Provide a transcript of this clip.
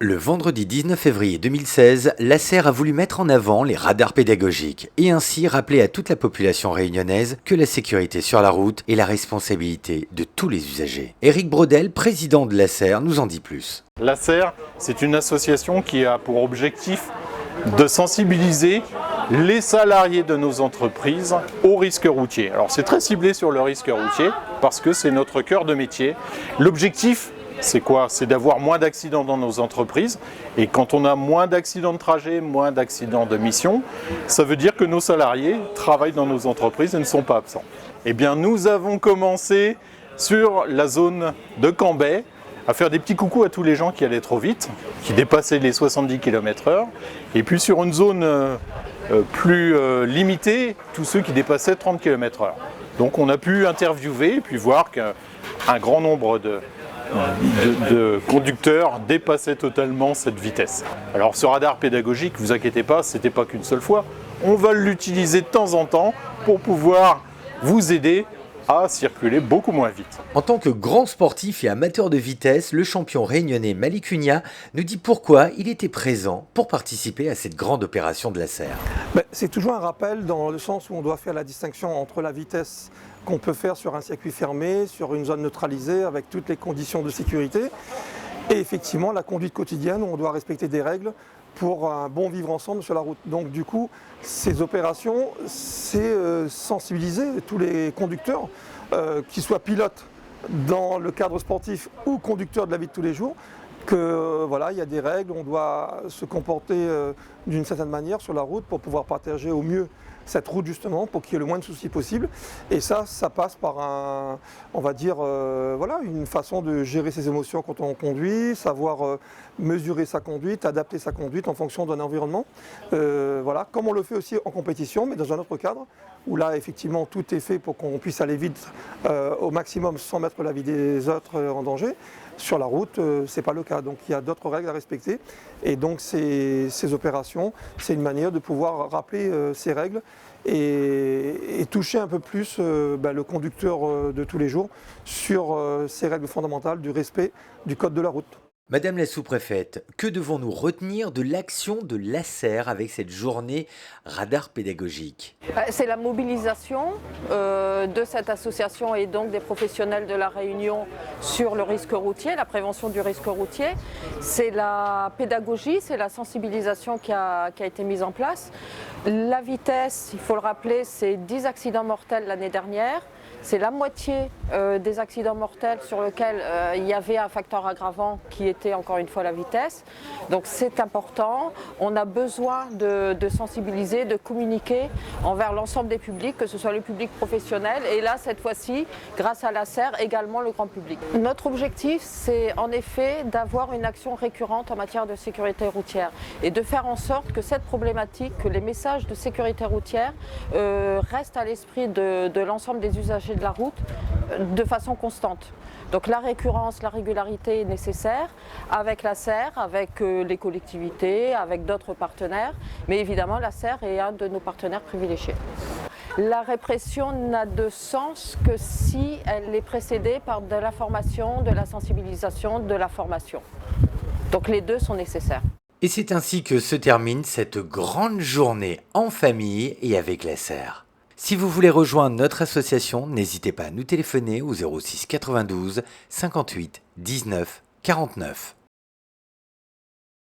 Le vendredi 19 février 2016, l'ACER a voulu mettre en avant les radars pédagogiques et ainsi rappeler à toute la population réunionnaise que la sécurité sur la route est la responsabilité de tous les usagers. Éric Brodel, président de l'ACER, nous en dit plus. L'ACER, c'est une association qui a pour objectif de sensibiliser les salariés de nos entreprises au risque routier. Alors c'est très ciblé sur le risque routier parce que c'est notre cœur de métier. L'objectif, c'est quoi? C'est d'avoir moins d'accidents dans nos entreprises. Et quand on a moins d'accidents de trajet, moins d'accidents de mission, ça veut dire que nos salariés travaillent dans nos entreprises et ne sont pas absents. Eh bien, nous avons commencé sur la zone de Cambrai à faire des petits coucous à tous les gens qui allaient trop vite, qui dépassaient les 70 km/h. Et puis sur une zone plus limitée, tous ceux qui dépassaient 30 km/h. Donc on a pu interviewer et puis voir qu'un grand nombre de conducteurs dépassaient totalement cette vitesse. Alors ce radar pédagogique, vous inquiétez pas, c'était pas qu'une seule fois. On va l'utiliser de temps en temps pour pouvoir vous aider à circuler beaucoup moins vite. En tant que grand sportif et amateur de vitesse, le champion réunionnais Malik Cunha nous dit pourquoi il était présent pour participer à cette grande opération de l'ACER. C'est toujours un rappel dans le sens où on doit faire la distinction entre la vitesse qu'on peut faire sur un circuit fermé, sur une zone neutralisée avec toutes les conditions de sécurité et effectivement la conduite quotidienne où on doit respecter des règles pour un bon vivre ensemble sur la route. Donc du coup, ces opérations, c'est sensibiliser tous les conducteurs, qu'ils soient pilotes dans le cadre sportif ou conducteurs de la vie de tous les jours, que voilà, il y a des règles, on doit se comporter d'une certaine manière sur la route pour pouvoir partager au mieux cette route justement pour qu'il y ait le moins de soucis possible. Et ça passe par on va dire, voilà, une façon de gérer ses émotions quand on conduit, savoir mesurer sa conduite, adapter sa conduite en fonction d'un environnement. Voilà, comme on le fait aussi en compétition, mais dans un autre cadre, où là effectivement tout est fait pour qu'on puisse aller vite au maximum sans mettre la vie des autres en danger. Sur la route, ce n'est pas le cas, donc il y a d'autres règles à respecter et donc ces opérations, c'est une manière de pouvoir rappeler ces règles et toucher un peu plus le conducteur de tous les jours sur ces règles fondamentales du respect du code de la route. Madame la sous-préfète, que devons-nous retenir de l'action de l'ACER avec cette journée radar pédagogique? C'est la mobilisation de cette association et donc des professionnels de la Réunion sur le risque routier, la prévention du risque routier. C'est la pédagogie, c'est la sensibilisation qui a été mise en place. La vitesse, il faut le rappeler, c'est 10 accidents mortels l'année dernière. C'est la moitié des accidents mortels sur lesquels il y avait un facteur aggravant qui était encore une fois la vitesse. Donc c'est important. On a besoin de sensibiliser, de communiquer envers l'ensemble des publics, que ce soit le public professionnel et là cette fois-ci, grâce à l'ACER, également le grand public. Notre objectif, c'est en effet d'avoir une action récurrente en matière de sécurité routière et de faire en sorte que cette problématique, que les messages de sécurité routière restent à l'esprit de l'ensemble des usagers de la route de façon constante. Donc la récurrence, la régularité est nécessaire avec l'ACER, avec les collectivités, avec d'autres partenaires, mais évidemment l'ACER est un de nos partenaires privilégiés. La répression n'a de sens que si elle est précédée par de l'information, de la sensibilisation, de la formation. Donc les deux sont nécessaires. Et c'est ainsi que se termine cette grande journée en famille et avec l'ACER. Si vous voulez rejoindre notre association, n'hésitez pas à nous téléphoner au 06 92 58 19 49.